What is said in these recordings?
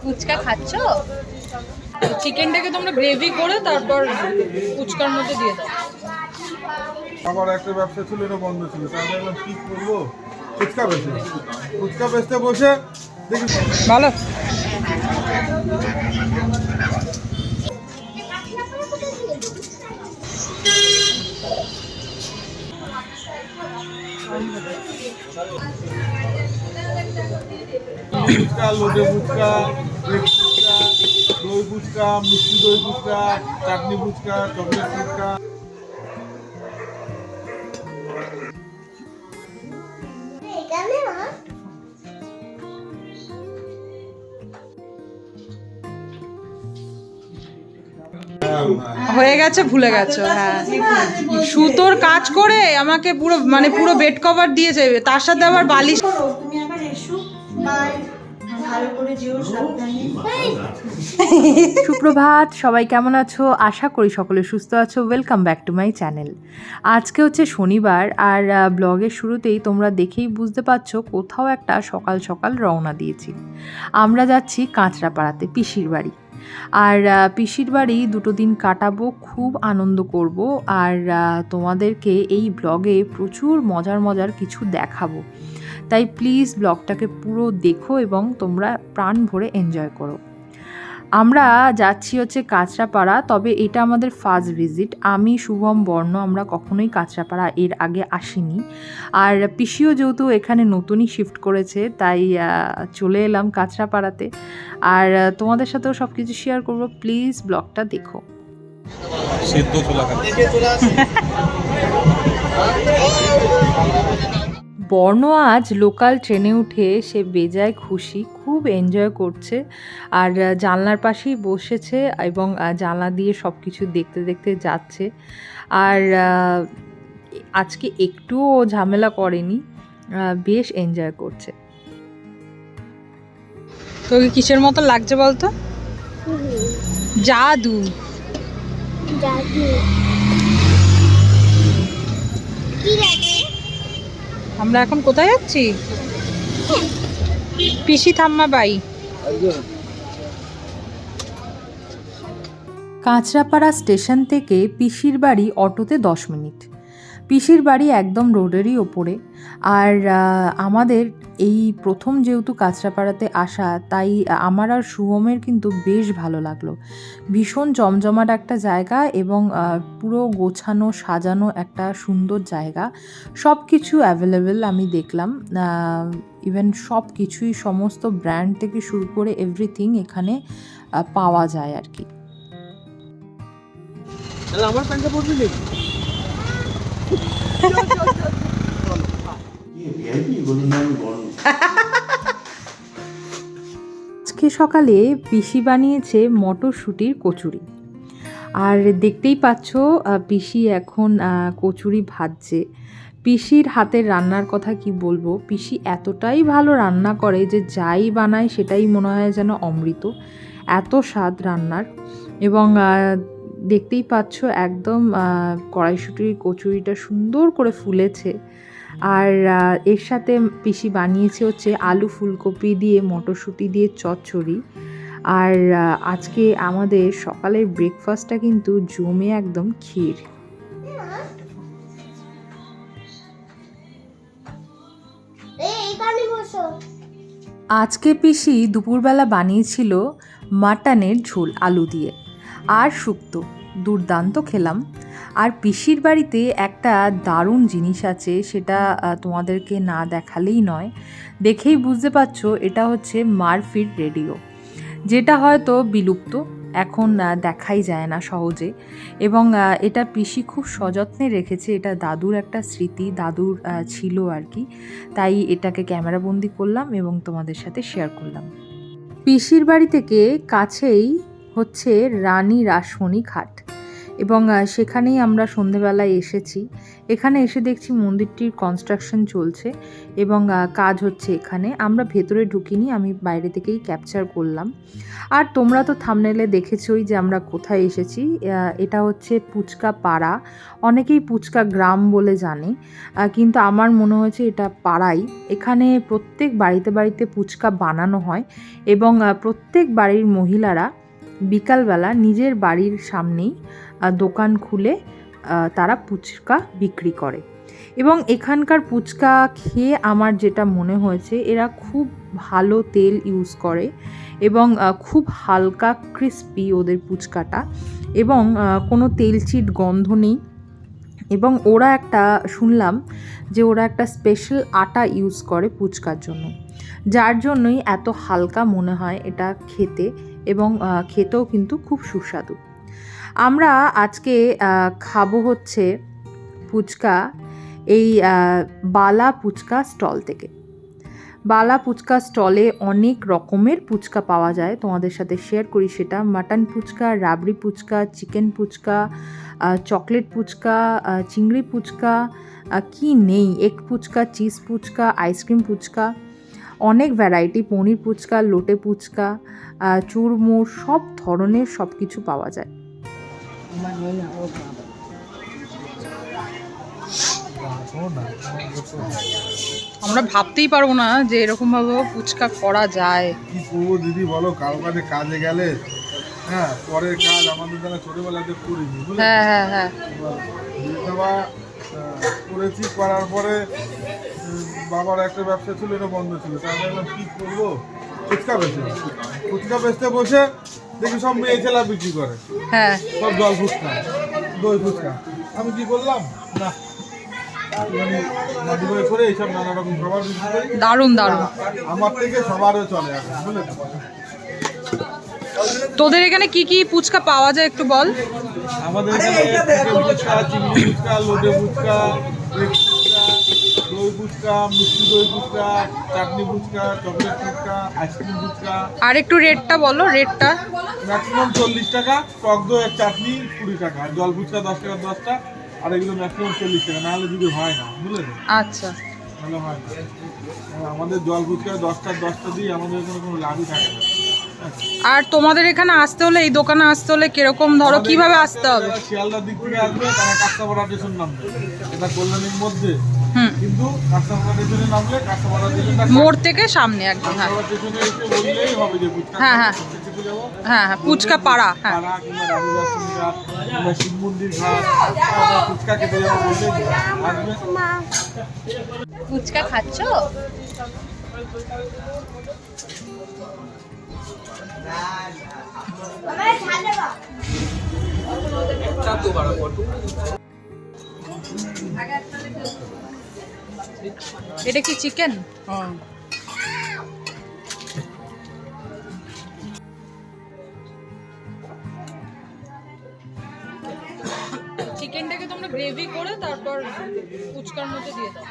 ফুচকা খাচ্ছ? চিকেনটাকে তোমরা গ্রেভি করে তারপর ফুচকার মধ্যে দিয়ে দাও। আমার একটা ব্যবসা ছিল, এটা বন্ধ ছিল, তাই ভাবলাম কি করবো, ফুচকা বেচে। ফুচকা বেচতে বসে দেখি ভালো। ফুচকা, লোটে ফুচকা, এগ ফুচকা, দই ফুচকা, মিষ্টি দই ফুচকা, চাটনি ফুচকা, চকলেট ফুচকা। হয়ে গেছে, ভুলে গেছো? হ্যাঁ, সুতোর কাজ করে আমাকে পুরো মানে পুরো বেড কভার দিয়েছে, তার সাথে আবার বালিশ। তুমি আবার এসো, বাই, ভালো করে যেও, সাবধানে। সুপ্রভাত, সবাই কেমন আছো? আশা করি সকলে সুস্থ আছো। Welcome back to my channel. আজকে হচ্ছে শনিবার, আর ব্লগের শুরুতেই তোমরা দেখেই বুঝতে পারছো কোথাও একটা সকাল সকাল রওনা দিয়েছি। আমরা যাচ্ছি কাঁচরাপাড়াতে, পিসির বাড়ি। আর পিসির বাড়ি 2 দিন কাটাবো, খুব আনন্দ করব। আর তোমাদেরকে এই ব্লগে প্রচুর মজার মজার কিছু দেখাবো, তাই প্লিজ ব্লগটাকে পুরো দেখো এবং তোমরা প্রাণ ভরে এনজয় করো। আমরা যাচ্ছি হচ্ছে কাঁচরাপাড়া, তবে এটা আমাদের ফার্স্ট ভিজিট। আমি, শুভম, বর্ণ আমরা কখনোই কাঁচরাপাড়া এর আগে আসিনি। আর পিসিও যেহেতু এখানে নতুনই শিফট করেছে, তাই চলে এলাম কাঁচরাপাড়াতে। আর তোমাদের সাথেও সব কিছু শেয়ার করবো, প্লিজ ব্লগটা দেখো। বর্ণ আজ লোকাল ট্রেনে উঠে সে বেজায় খুশি, খুব এনজয় করছে। আর জানলার পাশেই বসেছে এবং জানলা দিয়ে সব কিছু দেখতে দেখতে যাচ্ছে। আর আজকে একটুও ঝামেলা করেনি, বেশ এনজয় করছে। তোকে কিসের মতো লাগছে বলতো? জাদু। আমরা এখন কোথায় যাচ্ছি? পিসি ঠাম্মা বাই। কাঁচরাপাড়া স্টেশন থেকে পিসির বাড়ি অটোতে 10 মিনিট। পিসির বাড়ি একদম রোডেরই ওপরে। আর আমাদের এই প্রথম যেহেতু কাঁচরাপাড়াতে আসা, তাই আমার আর শুভমের কিন্তু বেশ ভালো লাগলো। ভীষণ জমজমাট একটা জায়গা এবং পুরো গোছানো সাজানো একটা সুন্দর জায়গা। সব কিছু অ্যাভেলেবেল আমি দেখলাম, ইভেন সব কিছুই, সমস্ত ব্র্যান্ড থেকে শুরু করে এভরিথিং এখানে পাওয়া যায় আর কি। আমার প্যান্টটা পরবি নাকি? আজকে সকালে পিসি বানিয়েছে মটরশুঁটির কচুরি। আর দেখতেই পাচ্ছ পিসি এখন কচুরি ভাজছে। পিসির হাতের রান্নার কথা কি বলবো, পিসি এতটাই ভালো রান্না করে যে যাই বানায় সেটাই মনে হয় যেন অমৃত, এত স্বাদ রান্নার। এবং দেখতেই পাচ্ছ একদম কড়াইশুঁটির কচুরিটা সুন্দর করে ফুলেছে। আর এর সাথে পিসি বানিয়েছে হচ্ছে আলু ফুলকপি দিয়ে মটরশুঁটি দিয়ে চচ্চড়ি। আর আজকে আমাদের সকালের ব্রেকফাস্টটা কিন্তু জমে একদম ক্ষীর। আজকে পিসি দুপুরবেলা বানিয়েছিল মাটনের ঝোল আলু দিয়ে আর শুক্তো, দুর্দান্ত খেলাম। আর পিসির বাড়িতে একটা দারুণ জিনিস আছে, সেটা তোমাদেরকে না দেখালেই নয়। দেখেই বুঝতে পারছো এটা হচ্ছে মারফিট রেডিও, যেটা হয়তো বিলুপ্ত, এখন দেখাই যায় না সহজে। এবং এটা পিসি খুব সযত্নে রেখেছে, এটা দাদুর একটা স্মৃতি, দাদুর ছিল আর কি, তাই এটাকে ক্যামেরাবন্দি করলাম এবং তোমাদের সাথে শেয়ার করলাম। পিসির বাড়ি থেকে কাছেই হচ্ছে রানী রাসমণি ঘাট। এবং সেখানেই আমরা সন্ধেবেলায় এসেছি। এখানে এসে দেখছি মন্দিরটির কনস্ট্রাকশন চলছে এবং কাজ হচ্ছে এখানে। আমরা ভেতরে ঢুকিনি, আমি বাইরে থেকেই ক্যাপচার করলাম। আর তোমরা তো থাম্বনেলে দেখেছোই যে আমরা কোথায় এসেছি। এটা হচ্ছে ফুচকা পাড়া, অনেকেই ফুচকা গ্রাম বলে জানে, কিন্তু আমার মনে হয়েছে এটা পাড়াই। এখানে প্রত্যেক বাড়িতে বাড়িতে ফুচকা বানানো হয় এবং প্রত্যেক বাড়ির মহিলারা বিকালবেলা নিজের বাড়ির সামনেই দোকান খুলে তারা ফুচকা বিক্রি করে। এবং এখানকার ফুচকা খেয়ে আমার যেটা মনে হয়েছে, এরা খুব ভালো তেল ইউজ করে এবং খুব হালকা ক্রিস্পি ওদের ফুচকাটা, এবং কোনো তেলচিট গন্ধ নেই। এবং ওরা শুনলাম যে ওরা একটা স্পেশাল আটা ইউজ করে ফুচকার জন্য, যার জন্যই এত হালকা মনে হয় এটা খেতে, এবং খেতেও কিন্তু খুব সুস্বাদু। আমরা আজকে খাবো হচ্ছে ফুচকা এই বালা ফুচকা স্টল থেকে। বালা ফুচকা স্টলে অনেক রকমের ফুচকা পাওয়া যায়, তোমাদের সাথে শেয়ার করি সেটা। Mutton fuchka, rabri fuchka, chicken fuchka, chocolate fuchka, চিংড়ি ফুচকা, কি নেই, egg fuchka, cheese fuchka, ice cream fuchka, অনেক ভ্যারাইটি, পনির ফুচকা, লোটে ফুচকা, চুরমুর, সব ধরনের সব কিছু পাওয়া যায়। আমরা ভাবতেই পারবো না যে এরকম ভাবে ফুচকা করা যায়। কি করবো দিদি বলো, কারো কাছে কাজে গেলে হ্যাঁ পরের কাজ আমাদের দ্বারা ছোটবেলাতে করিনি, বুঝলে? হ্যাঁ হ্যাঁ হ্যাঁ, বাবা করেছি, করার পরে বাবার একটা ব্যবসা ছিল, এটা বন্ধ ছিল। তাই ভাবলাম কি করবো, ফুচকা বেচে। ফুচকা বেচতে বসে দেখি সব মেয়ে ছেলা বিক্রি করে, হ্যাঁ সব জল ফুচকা, দই ফুচকা। আমি কি করলাম, না মডিফাই করে এইসব নানা রকম খাবার বিক্রি করি। দারুণ দারুণ। আমার থেকে সবারও চলে এখন, বুঝলে তো? তোদের এখানে কি কি ফুচকা পাওয়া যায় একটু বল। আমাদের এখানে চিকেন ফুচকা, চিংড়ি ফুচকা, লোটে ফুচকা, এগ ফুচকা, দই ফুচকা, মিষ্টি দই ফুচকা, চাটনি ফুচকা, চকলেট ফুচকা, আইসক্রিম ফুচকা। আর একটু রেটটা বলো, রেটটা। ম্যাক্সিমাম 40 টাকা, টক দই আর চাটনি 20 টাকা, জল ফুচকা 10 টাকা 10টা, আর এগুলো ম্যাক্সিমাম 40 টাকা, নাহলে যদি হয় না, বুঝলে তো? আচ্ছা, নাহলে হয় না। আমাদের জল ফুচকা 10টা দিয়ে আমাদের এখানে কোনো লাভই থাকে না। আর তোমাদের এখানে আসতে হলে, এই দোকানে আসতে হলে কিরকম, ধরো কিভাবে আসতে হবে? শিয়ালদার দিক থেকে আসবে তারা কাঁচাপাড়া স্টেশন নামবে, এটা কল্যাণীর মধ্যে, হুম, কিন্তু কাঁচাপাড়া স্টেশনে নামলে কাঁচাপাড়া স্টেশনটা মোড় থেকে সামনে একদম। হ্যাঁ স্টেশনে এসে বললেই হবে যে ফুচকা হ্যাঁ হ্যাঁ খেতে যাবো। হ্যাঁ হ্যাঁ, ফুচকা পাড়া। হ্যাঁ, পাড়া কিংবা রানীদাসন ঘাট কিংবা শিব মন্দির ঘাট, ফুচকা খেতে যাবো বললেই আসবে। ফুচকা খাচ্ছ? এটা কি চিকেন? চিকেনটাকে তোমরা গ্রেভি করে তারপর ফুচকার মধ্যে দিয়ে দাও।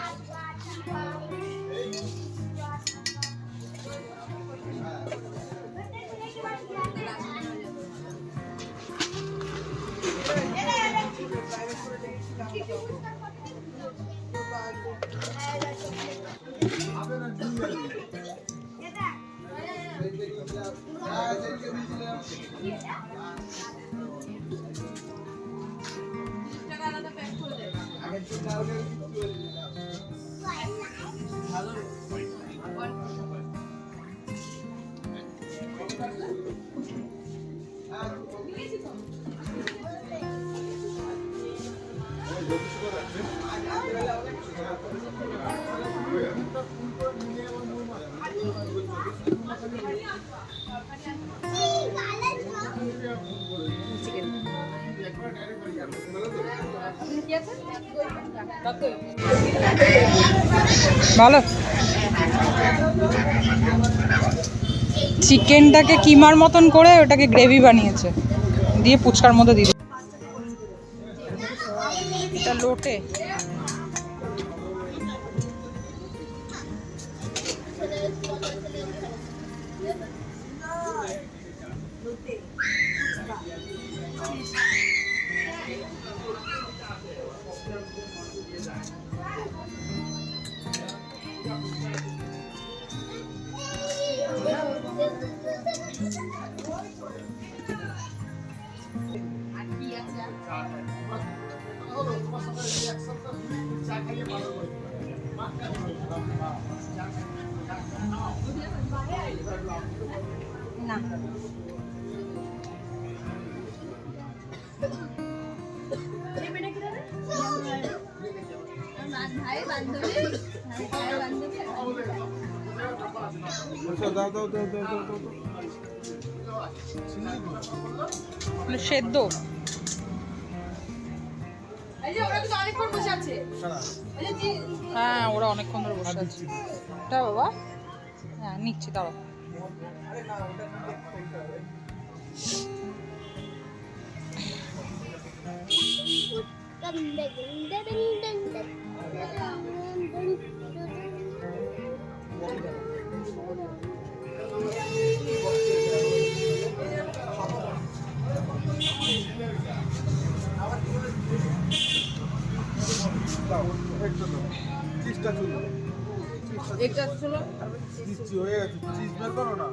ভালো। চিকেনটাকে কিমার মতন করে ওটাকে গ্রেভি বানিয়েছে, দিয়ে ফুচকার মধ্যে দিয়ে এটা লোটে। সেদ্ধ হ্যাঁ, ওরা অনেকক্ষণ ধরে বসে আছে। এটা বাবা, হ্যাঁ নিচ্ছি, দাঁড়াও। চিজটা ছিল, এটা ছিল চিজ হয়ে গেছে, চিজ বের করো না।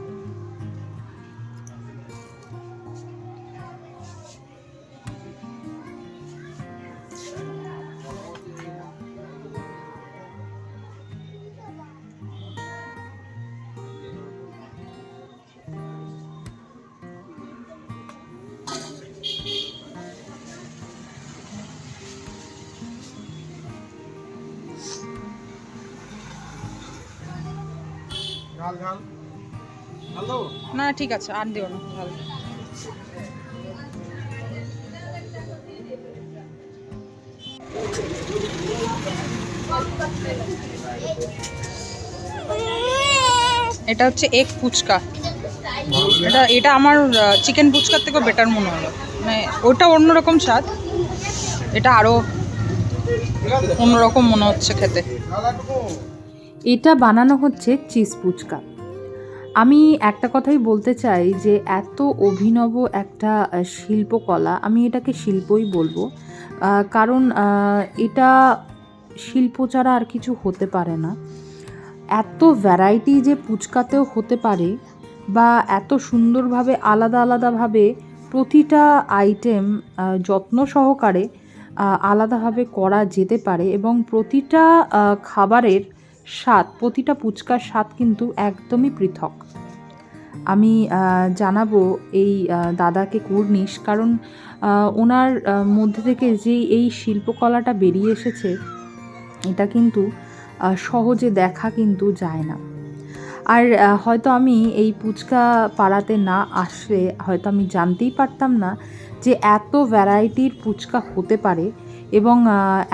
ঝাল ঝাল হ্যালো না, ঠিক আছে, আর দিও না ঝাল। এটা হচ্ছে এগ ফুচকা। এটা আমার চিকেন ফুচকার থেকেও বেটার মনে হলো, মানে ওটা অন্যরকম স্বাদ, এটা আরো অন্যরকম মনে হচ্ছে খেতে। এটা বানানো হচ্ছে চিজ ফুচকা। আমি একটা কথাই বলতে চাই যে এত অভিনব একটা শিল্পকলা, আমি এটাকে শিল্পই বলবো, কারণ এটা শিল্প ছাড়া আর কিছু হতে পারে না। এত ভ্যারাইটি যে ফুচকাতেও হতে পারে, বা এত সুন্দরভাবে আলাদা আলাদাভাবে প্রতিটা আইটেম যত্ন সহকারে আলাদাভাবে করা যেতে পারে, এবং প্রতিটা খাবারের স্বাদ, প্রতিটা ফুচকার স্বাদ কিন্তু একদমই পৃথক। আমি জানাবো এই দাদাকে কুর্নিশ, কারণ ওনার মধ্যে থেকে যে এই শিল্পকলাটা বেরিয়ে এসেছে, এটা কিন্তু সহজে দেখা কিন্তু যায় না। আর হয়তো আমি এই ফুচকা পাড়াতে না আসলে হয়তো আমি জানতেই পারতাম না যে এত ভ্যারাইটির ফুচকা হতে পারে এবং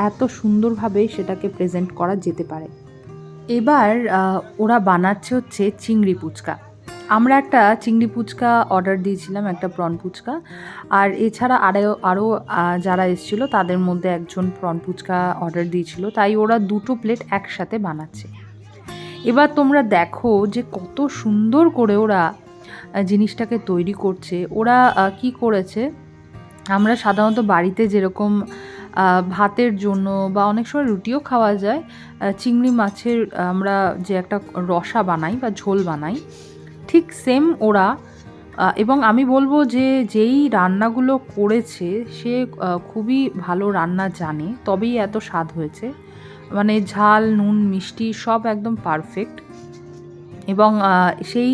এত সুন্দরভাবে সেটাকে প্রেজেন্ট করা যেতে পারে। এবার ওরা বানাচ্ছে হচ্ছে চিংড়ি ফুচকা। আমরা একটা চিংড়ি ফুচকা অর্ডার দিয়েছিলাম, একটা প্রন ফুচকা, আর এছাড়া আরও যারা এসেছিলো তাদের মধ্যে একজন প্রন ফুচকা অর্ডার দিয়েছিল, তাই ওরা 2 প্লেট একসাথে বানাচ্ছে। এবার তোমরা দেখো যে কত সুন্দর করে ওরা জিনিসটাকে তৈরি করছে। ওরা কি করেছে, আমরা সাধারণত বাড়িতে যেরকম ভাতের জন্য বা অনেক সময় রুটিও খাওয়া যায়, চিংড়ি মাছের আমরা যে একটা রসা বানাই বা ঝোল বানাই, ঠিক সেম ওরা, এবং আমি বলবো যে যেই রান্নাগুলো করেছে সে খুবই ভালো রান্না জানে, তবেই এত স্বাদ হয়েছে। মানে ঝাল, নুন, মিষ্টি সব একদম পারফেক্ট, এবং সেই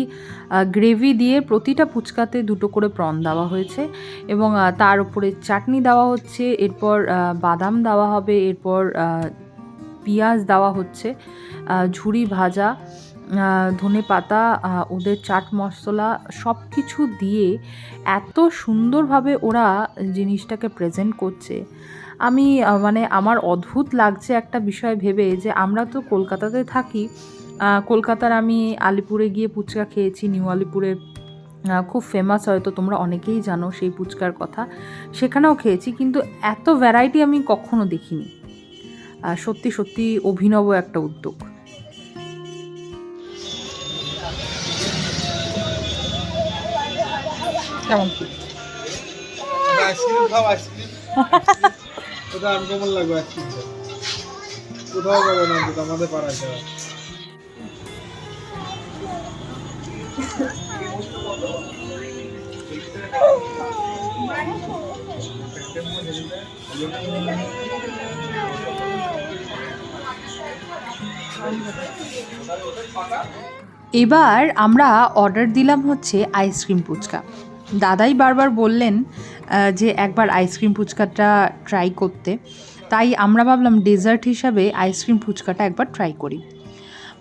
গ্রেভি দিয়ে প্রতিটা ফুচকাতে 2 করে প্রন দেওয়া হয়েছে, এবং তার উপরে চাটনি দেওয়া হচ্ছে, এরপর বাদাম দেওয়া হবে, এরপর পেঁয়াজ দেওয়া হচ্ছে, ঝুরি ভাজা, ধনে পাতা, ওদের চাট মশলা সব কিছু দিয়ে এত সুন্দরভাবে ওরা জিনিসটাকে প্রেজেন্ট করছে। আমি মানে আমার অদ্ভুত লাগছে একটা বিষয় ভেবে, যে আমরা তো কলকাতাতে থাকি, কলকাতার আমি আলিপুরে গিয়ে ফুচকা খেয়েছি, নিউ আলিপুরে খুব ফেমাস, হয়তো তোমরা অনেকেই জানো সেই ফুচকার কথা, সেখানেও খেয়েছি, কিন্তু এত ভ্যারাইটি আমি কখনো দেখিনি। সত্যি সত্যি অভিনব একটা উদ্যোগ। কেমন আইসক্রিম খাও, আইসক্রিম ওটা আনকমন লাগবে, আইসক্রিমটা কোথাও পাবে না, কিন্তু আমাদের পাড়ায় ছাড়া। এবার আমরা অর্ডার দিলাম হচ্ছে আইসক্রিম ফুচকা। দাদাই বারবার বললেন যে একবার আইসক্রিম ফুচকাটা ট্রাই করতে, তাই আমরা ভাবলাম ডেজার্ট হিসাবে আইসক্রিম ফুচকাটা একবার ট্রাই করি।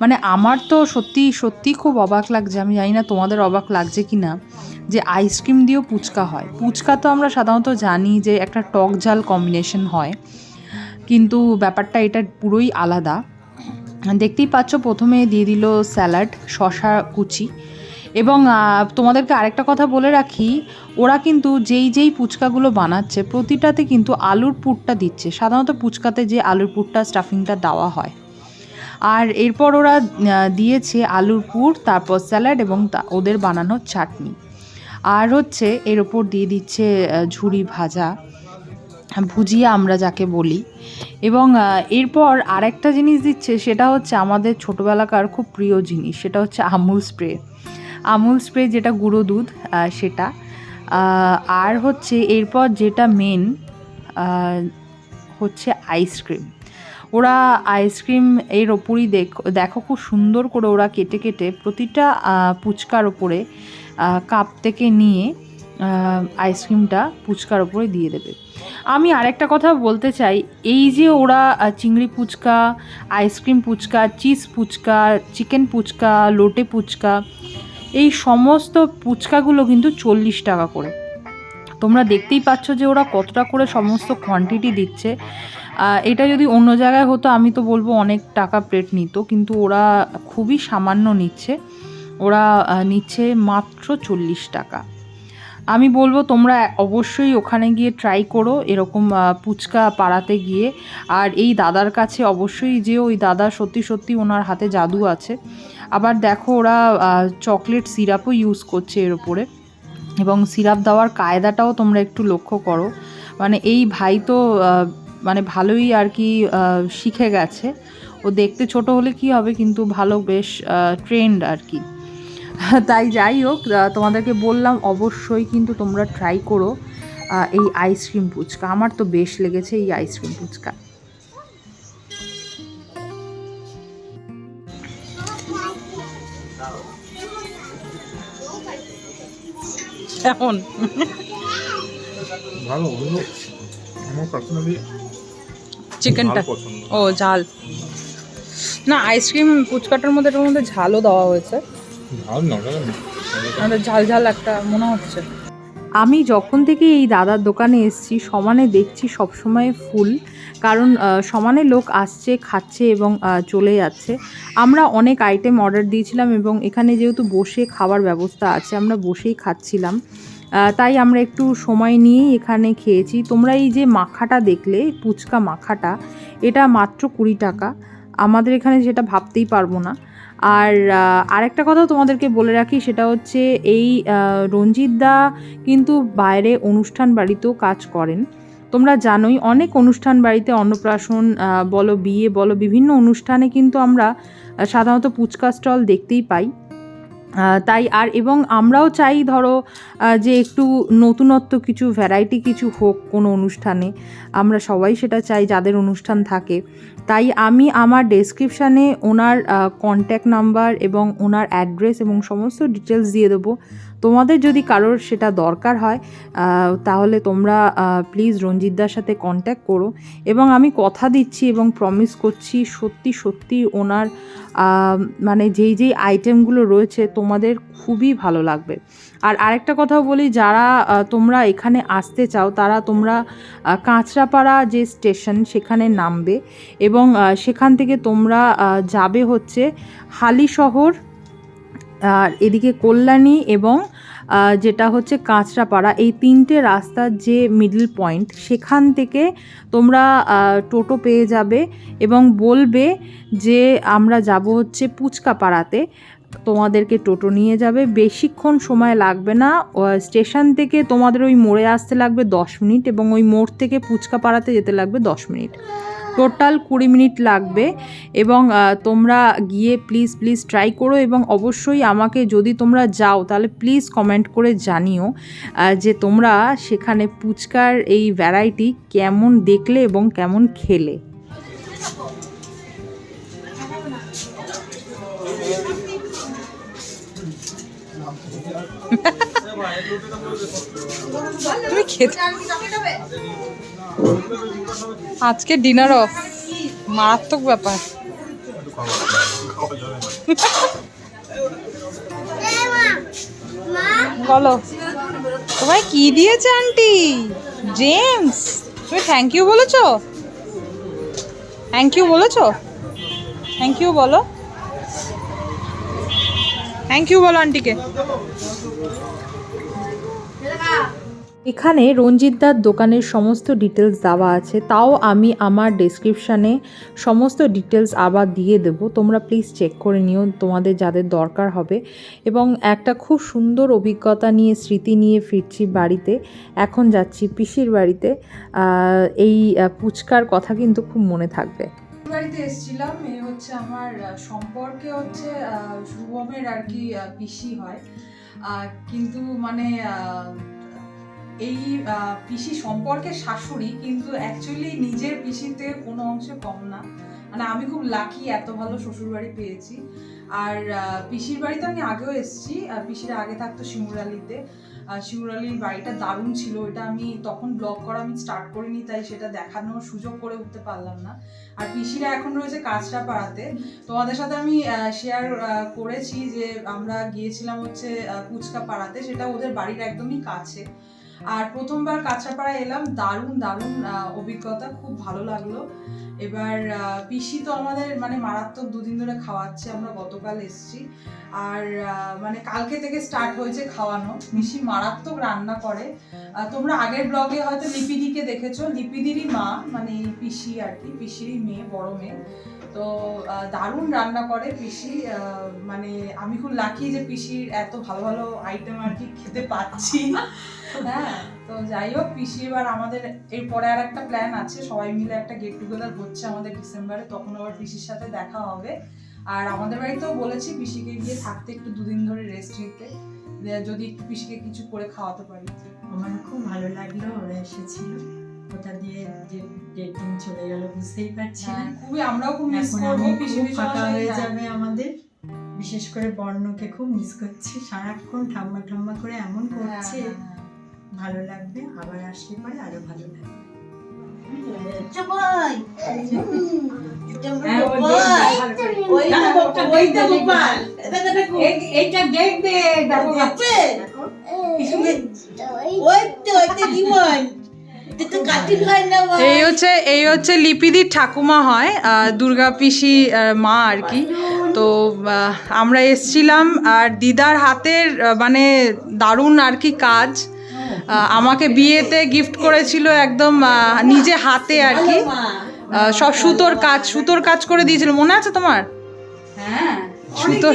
মানে আমার তো সত্যি সত্যি খুব অবাক লাগছে, আমি জানি না তোমাদের অবাক লাগছে কি না, যে আইসক্রিম দিয়েও ফুচকা হয়। ফুচকা তো আমরা সাধারণত জানি যে একটা টক ঝাল কম্বিনেশন হয়, কিন্তু ব্যাপারটা এটা পুরোই আলাদা। দেখতেই পাচ্ছ প্রথমে দিয়ে দিল স্যালাড, শসা কুচি, এবং তোমাদেরকে আরেকটা কথা বলে রাখি, ওরা কিন্তু যেই ফুচকাগুলো বানাচ্ছে প্রতিটাতে কিন্তু আলুর পুরটা দিচ্ছে। সাধারণত ফুচকাতে যে আলুর পুরটা স্টাফিংটা দেওয়া হয়, আর এরপর ওরা দিয়েছে আলুর পুর, তারপর স্যালাড এবং ওদের বানানো চাটনি, আর হচ্ছে এর ওপর দিয়ে দিচ্ছে ঝুরি ভাজা, ভুজিয়া আমরা যাকে বলি। এবং এরপর আরেকটা জিনিস দিচ্ছে, সেটা হচ্ছে আমাদের ছোটোবেলাকার খুব প্রিয় জিনিস, সেটা হচ্ছে আমুল স্প্রে যেটা গুঁড়ো দুধ, সেটা। আর হচ্ছে এরপর যেটা মেন হচ্ছে আইসক্রিম। ওরা আইসক্রিম এর ওপরই দেখো খুব সুন্দর করে ওরা কেটে কেটে প্রতিটা ফুচকার ওপরে কাপ থেকে নিয়ে আইসক্রিমটা ফুচকার ওপরে দিয়ে দেবে। আমি আরেকটা কথা বলতে চাই, এই যে ওরা চিংড়ি fuchka, ice cream fuchka, cheese fuchka, chicken fuchka, লোটে ফুচকা, এই সমস্ত ফুচকাগুলো কিন্তু 40 টাকা করে। তোমরা দেখতেই পাচ্ছ যে ওরা কতটা করে সমস্ত কোয়ান্টিটি দিচ্ছে। এটা যদি অন্য জায়গায় হতো আমি তো বলবো অনেক টাকা প্লেট নিত, কিন্তু ওরা খুবই সামান্য নিচ্ছে। ওরা নিচ্ছে মাত্র 40 টাকা। আমি বলবো তোমরা অবশ্যই ওখানে গিয়ে ট্রাই করো এরকম ফুচকা পাড়াতে গিয়ে। আর এই দাদার কাছে অবশ্যই যে ওই দাদা সত্যি সত্যি ওনার হাতে জাদু আছে। আবার দেখো ওরা চকলেট সিরাপও ইউজ করছে এর ওপরে, এবং সিরাপ দেওয়ার কায়দাটাও তোমরা একটু লক্ষ্য করো। মানে এই ভাই তো মানে ভালোই আর কি শিখে গেছে। ও দেখতে ছোট হলে কি হবে, কিন্তু ভালো বেশ ট্রেন্ড আর কি। তাই যাই হোক, তোমাদেরকে বললাম অবশ্যই কিন্তু তোমরা ট্রাই করো এই আইসক্রিম ফুচকা। আমার তো বেশ লেগেছে এই আইসক্রিম ফুচকা। এখন ভালো, আমার পার্সোনালি চিকেনটা ও ঝাল না, আইসক্রিম ফুচকাটার মধ্যে এটার মধ্যে ঝালও দেওয়া হয়েছে, ঝাল ঝাল একটা মনে হচ্ছে। আমি যখন থেকে এই দাদার দোকানে এসেছি সমানে দেখছি সবসময় ফুল, কারণ সমানে লোক আসছে, খাচ্ছে এবং চলে যাচ্ছে। আমরা অনেক আইটেম অর্ডার দিয়েছিলাম এবং এখানে যেহেতু বসে খাওয়ার ব্যবস্থা আছে, আমরা বসেই খাচ্ছিলাম, তাই আমরা একটু সময় নিয়েই এখানে খেয়েছি। তোমরা এই যে মাখাটা দেখলে, ফুচকা মাখাটা, এটা মাত্র 20 টাকা। আমাদের এখানে সেটা ভাবতেই পারবো না। আর আরেকটা কথা তোমাদেরকে বলে রাখি, সেটা হচ্ছে এই রঞ্জিত দা কিন্তু বাইরে অনুষ্ঠান বাড়িতেও কাজ করেন। তোমরা জানোই অনেক অনুষ্ঠান বাড়িতে, অন্নপ্রাশন বলো, বিয়ে বলো, বিভিন্ন অনুষ্ঠানে কিন্তু আমরা সাধারণত ফুচকা স্টল দেখতেই পাই। তাই আর এবং আমরাও চাই ধরো যে একটু নতুনত্ব কিছু, ভ্যারাইটি কিছু হোক কোনো অনুষ্ঠানে, আমরা সবাই সেটা চাই যাদের অনুষ্ঠান থাকে। তাই আমি আমার ডেসক্রিপশানে ওনার কন্ট্যাক্ট নাম্বার এবং ওনার অ্যাড্রেস এবং সমস্ত ডিটেলস দিয়ে দেবো। তোমাদের যদি কারোর সেটা দরকার হয় তাহলে তোমরা প্লিজ রঞ্জিতদার সাথে কন্ট্যাক্ট করো। এবং আমি কথা দিচ্ছি এবং প্রমিস করছি সত্যি সত্যি ওনার মানে যেই আইটেমগুলো রয়েছে তোমাদের খুবই ভালো লাগবে। আর আরেকটা কথাও বলি, যারা তোমরা এখানে আসতে চাও তারা তোমরা কাঁচরাপাড়া যে স্টেশন সেখানে নামবে, এবং সেখান থেকে তোমরা যাবে হচ্ছে হালিশহর, আর এদিকে কল্যাণী এবং যেটা হচ্ছে কাঁচরাপাড়া, এই 3টে রাস্তার যে মিডল পয়েন্ট, সেখান থেকে তোমরা টোটো পেয়ে যাবে এবং বলবে যে আমরা যাব হচ্ছে ফুচকা পাড়াতে, তোমাদেরকে টোটো নিয়ে যাবে। বেশিক্ষণ সময় লাগবে না, স্টেশন থেকে তোমাদের ওই মোড়ে আসতে লাগবে 10 মিনিট এবং ওই মোড় থেকে ফুচকা পাড়াতে যেতে লাগবে 10 মিনিট। টোটাল 20 মিনিট লাগবে এবং তোমরা গিয়ে প্লিজ প্লিজ ট্রাই করো এবং অবশ্যই আমাকে যদি তোমরা যাও তাহলে প্লিজ কমেন্ট করে জানিও যে তোমরা সেখানে ফুচকার এই ভ্যারাইটি কেমন দেখলে এবং কেমন খেলে। তুমি খেতে আজকে ডিনার অফ, মারাত্মক ব্যাপার। বলো তোমায় কি দিয়েছে আন্টি? জেমস, তুমি থ্যাংক ইউ বলেছো? থ্যাংক ইউ বলেছো? থ্যাংক ইউ বলো, থ্যাংক ইউ বলো আন্টিকে। এখানে রঞ্জিতদার দোকানের সমস্ত ডিটেলস দেওয়া আছে, তাও আমি আমার ডেসক্রিপশানে সমস্ত ডিটেলস আবার দিয়ে দেবো, তোমরা প্লিজ চেক করে নিও তোমাদের যাদের দরকার হবে। এবং একটা খুব সুন্দর অভিজ্ঞতা নিয়ে স্মৃতি নিয়ে ফিরছি বাড়িতে। এখন যাচ্ছি পিসির বাড়িতে। এই ফুচকার কথা কিন্তু খুব মনে থাকবে। বাড়িতে এসেছিলাম, এই হচ্ছে আমার সম্পর্কে হচ্ছে শুভমের আর কি পিসি হয়, কিন্তু মানে এই পিসি সম্পর্কে শাশুড়ি, কিন্তু অ্যাকচুয়ালি নিজের পিসির থেকে কোনো অংশে কম না। মানে আমি খুব লাকি, এত ভালো শ্বশুর বাড়ি পেয়েছি। আর পিসির বাড়িতে আমি আগেও এসেছি, পিসির আগে থাকতো শিমুরালিতে। শিমুরালির বাড়িটা দারুণ ছিল, এটা আমি তখন ব্লগ করা আমি স্টার্ট করিনি, তাই সেটা দেখানোর সুযোগ করে উঠতে পারলাম না। আর পিসিরা এখন রয়েছে কাঁচরাপাড়াতে। তোমাদের সাথে আমি শেয়ার করেছি যে আমরা গিয়েছিলাম হচ্ছে ফুচকা পাড়াতে, সেটা ওদের বাড়ির একদমই কাছে। আর প্রথমবার কাঁচরাপাড়ায় এলাম, দারুণ দারুণ অভিজ্ঞতা, খুব ভালো লাগলো। এবার পিসি তো আমাদের মানে মারাত্মক দুদিন ধরে খাওয়াচ্ছে, আমরা গতকাল এসেছি। আর মানে কালকে থেকে স্টার্ট হয়েছে খাওয়ানো। পিসি মারাত্মক রান্না করে। তোমরা আগের ব্লগে হয়তো লিপিদিকে দেখেছো, লিপিদিরই মা, মানে পিসি আর কি, পিসিরই মেয়ে, বড় মেয়ে। তো দারুণ রান্না করে পিসি। মানে আমি খুব লাকি যে পিসির এত ভালো ভালো আইটেম আর কি খেতে পাচ্ছি। হ্যাঁ, তো যাই হোক, পিসি এবার আমাদের এরপরে আর একটা প্ল্যান আছে, সবাই মিলে একটা গেট টুগেদার হচ্ছে আমাদের ডিসেম্বরে, তখন আবার পিসির সাথে দেখা হবে। আর আমাদের বাড়িতেও বলেছি পিসিকে গিয়ে থাকতে, একটু দুদিন ধরে রেস্ট নিতে, যদি একটু পিসিকে কিছু করে খাওয়াতে পারি। আমার খুব ভালো লাগলো, ওরা এসেছিল, ওটা দিয়ে যে দেড় দিন চলে গেল বুঝতেই পারছি না। খুবই, আমরাও খুব মিস এখন করব, আমি পিসি খুব ফাঁকা হয়ে যাবে আমাদের। বিশেষ করে বর্ণকে খুব মিস করছি, সারাক্ষণ ঠাম্মা ঠাম্মা করে এমন করছে। ভালো লাগবে, আবার আসলে পরে আরো ভালো লাগবে। এই হচ্ছে লিপিদির ঠাকুমা হয়, দুর্গা পিসি মা আর কি। তো আমরা এসছিলাম, আর দিদার হাতের মানে দারুণ আর কি কাজ, আমাকে বিয়েতে গিফট করেছিল একদম নিজে হাতে আর কি, সব সুতোর কাজ করে দিয়েছিল, মনে আছে তোমার? হ্যাঁ, সুতোর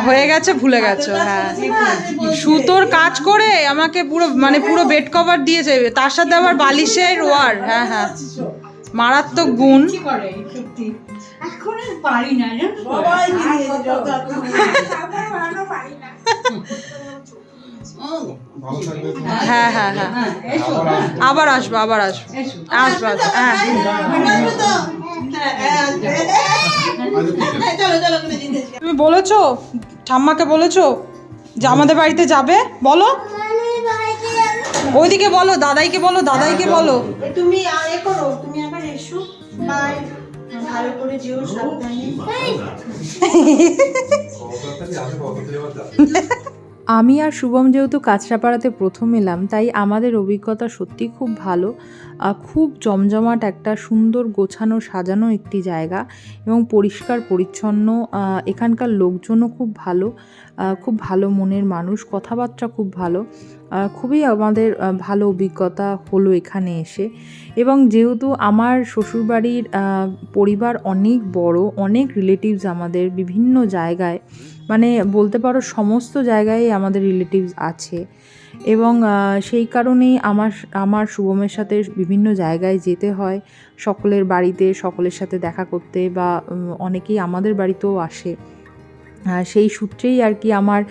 হয়ে গেছে, ভুলে গেছো? হ্যাঁ, সুতোর কাজ করে আমাকে পুরো বেড কভার দিয়েছে, তার সাথে আবার বালিশের ওয়ার। হ্যাঁ হ্যাঁ, মারাত্মক গুণ। এখন পারি না, হ্যাঁ হ্যাঁ হ্যাঁ, আবার আসবো হ্যাঁ। তুমি বলেছো, ঠাম্মাকে বলেছো যে আমাদের বাড়িতে যাবে? বলো, ওইদিকে বলো, দাদাইকে বলো, তুমি করো, তুমি আবার এসো, ভালো করে যেও, সাবধানে। আমি আর শুভম যেহেতু কাঁচরাপাড়াতে প্রথম এলাম, তাই আমাদের অভিজ্ঞতা সত্যি খুব ভালো। খুব জমজমাট একটা সুন্দর গোছানো সাজানো একটি জায়গা এবং পরিষ্কার পরিচ্ছন্ন। এখানকার লোকজনও খুব ভালো মনের মানুষ, কথাবার্তা খুব ভালো। খুবই আমাদের ভালো অভিজ্ঞতা হলো এখানে এসে। এবং যেহেতু আমার শ্বশুরবাড়ির পরিবার অনেক বড়, অনেক রিলেটিভস আমাদের বিভিন্ন জায়গায়, মানে বলতে পারো সমস্ত জায়গায় আমাদের রিলেটিভস আছে। এবং সেই কারণেই আমার শুভমের সাথে বিভিন্ন জায়গায় যেতে হয়, সকলের বাড়িতে সকলের সাথে দেখা করতে, বা অনেকেই আমাদের বাড়িতেও আসে। সেই সূত্রেই আর কি আমার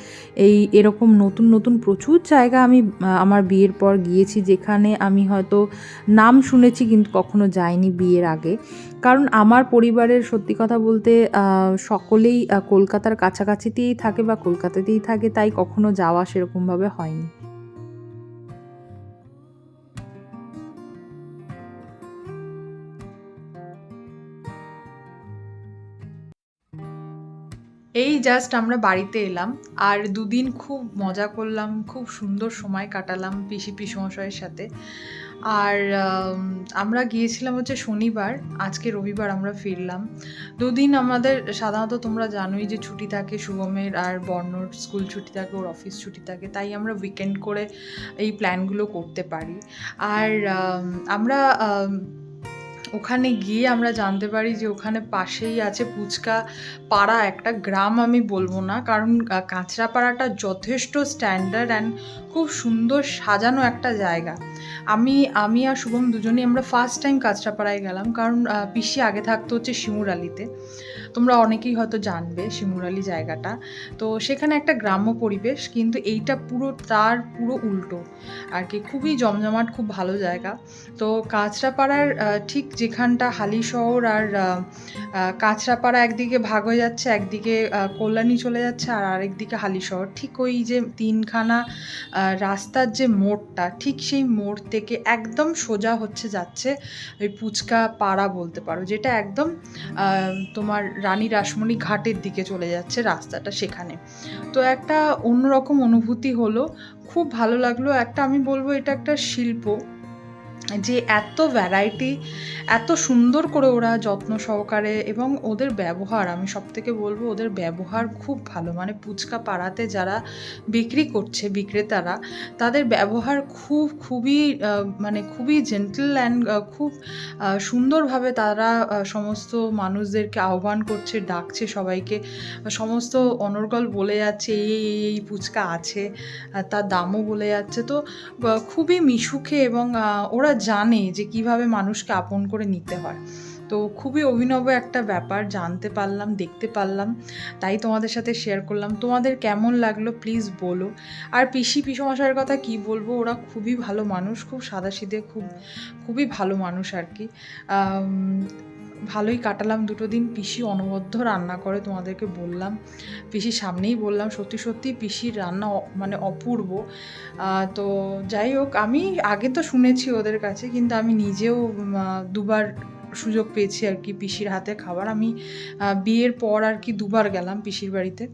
এরকম নতুন নতুন প্রচুর জায়গা আমি আমার বিয়ের পর গিয়েছি, যেখানে আমি হয়তো নাম শুনেছি কিন্তু কখনো যাইনি বিয়ের আগে। কারণ আমার পরিবারের সত্যি কথা বলতে সকলেই কলকাতার কাছাকাছিতেই থাকে বা কলকাতাতেই থাকে, তাই কখনো যাওয়া সেরকমভাবে হয়নি। এই জাস্ট আমরা বাড়িতে এলাম, আর দুদিন খুব মজা করলাম, খুব সুন্দর সময় কাটালাম পিসমশাইয়ের সাথে। আর আমরা গিয়েছিলাম হচ্ছে শনিবার, আজকে রবিবার আমরা ফিরলাম। দুদিন আমাদের সাধারণত তোমরা জানোই যে ছুটি থাকে, শুভমের আর বর্ণর স্কুল ছুটি থাকে, ওর অফিস ছুটি থাকে, তাই আমরা উইকেন্ড করে এই প্ল্যানগুলো করতে পারি। আর আমরা ওখানে গিয়ে আমরা জানতে পারি যে ওখানে পাশেই আছে ফুচকা পাড়া, একটা গ্রাম আমি বলবো না, কারণ কাঁচরাপাড়াটা যথেষ্ট স্ট্যান্ডার্ড অ্যান্ড খুব সুন্দর সাজানো একটা জায়গা। আমি আর শুভম দুজনেই আমরা ফার্স্ট টাইম কাঁচরাপাড়ায় গেলাম, কারণ পিসি আগে থাকতো হচ্ছে শিমুরালিতে। তোমরা অনেকেই হয়তো জানবে শিমুরালি জায়গাটা। তো সেখানে একটা গ্রাম্য পরিবেশ, কিন্তু এইটা তার পুরো উল্টো আর কি, খুবই জমজমাট, খুব ভালো জায়গা। তো কাঁচরাপাড়ার ঠিক যেখানটা হালিশহর আর কাঁচরাপাড়া একদিকে ভাগ হয়ে যাচ্ছে, একদিকে কল্যাণী চলে যাচ্ছে আর আরেকদিকে হালিশহর, ঠিক ওই যে তিনখানা রাস্তার যে মোড়টা, ঠিক সেই মোড় থেকে একদম সোজা যাচ্ছে ওই ফুচকা পাড়া বলতে পারো, যেটা একদম তোমার রানী রাসমণি ঘাটের দিকে চলে যাচ্ছে রাস্তাটা, সেখানে। তো একটা অন্যরকম অনুভূতি হলো, খুব ভালো লাগলো। আমি বলবো এটা একটা শিল্প, যে এত ভ্যারাইটি, এত সুন্দর করে ওরা যত্ন সহকারে, এবং ওদের ব্যবহার, আমি সবথেকে বলবো ওদের ব্যবহার খুব ভালো। মানে ফুচকা পাড়াতে যারা বিক্রি করছে, বিক্রেতারা, তাদের ব্যবহার খুবই মানে খুবই জেন্টল অ্যান্ড খুব সুন্দরভাবে তারা সমস্ত মানুষদেরকে আহ্বান করছে, ডাকছে সবাইকে, সমস্ত অনর্গল বলে যাচ্ছে এই ফুচকা আছে, তার দামও বলে যাচ্ছে। তো খুবই মিশুকে, এবং ওরা জানে যে কিভাবে মানুষকে আপন করে নিতে হয়। তো খুবই অভিনব একটা ব্যাপার জানতে পারলাম, দেখতে পারলাম, তাই তোমাদের সাথে শেয়ার করলাম। তোমাদের কেমন লাগলো প্লিজ বলো। আর পিসমশাইয়ের কথা কি বলবো, ওরা খুবই ভালো মানুষ, খুব সাদাসিধে, খুবই ভালো মানুষ আর কি। ভালোই কাটালাম দুটো দিন। পিসি অনবদ্য রান্না করে, তোমাদেরকে বললাম, পিসির সামনেই বললাম, সত্যি পিসির রান্না মানে অপূর্ব। তো যাই হোক, আমি আগে তো শুনেছি ওদের কাছে, কিন্তু আমি নিজেও দুবার সুযোগ পেয়েছি আর কি পিসির হাতে খাবার। আমি বিয়ের পর আর কি দুবার গেলাম পিসির বাড়িতে,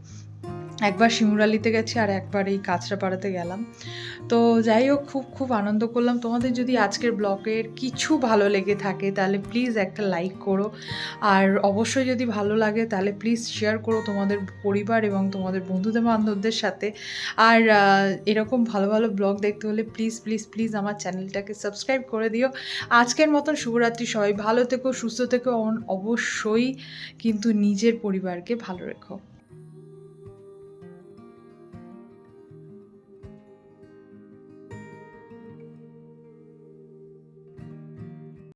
একবার শিমুরালিতে গেছি আর একবার এই কাঁচরাপাড়াতে গেলাম। তো যাই হোক, খুব আনন্দ করলাম। তোমাদের যদি আজকের ব্লগের কিছু ভালো লেগে থাকে তাহলে প্লিজ একটা লাইক করো, আর অবশ্যই যদি ভালো লাগে তাহলে প্লিজ শেয়ার করো তোমাদের পরিবার এবং তোমাদের বন্ধুদের বান্ধবদের সাথে। আর এরকম ভালো ভালো ব্লগ দেখতে হলে প্লিজ আমার চ্যানেলটাকে সাবস্ক্রাইব করে দিও। আজকের মতন শুভরাত্রি, সবাই ভালো থেকো, সুস্থ থেকো, অবশ্যই কিন্তু নিজের পরিবারকে ভালো রেখো।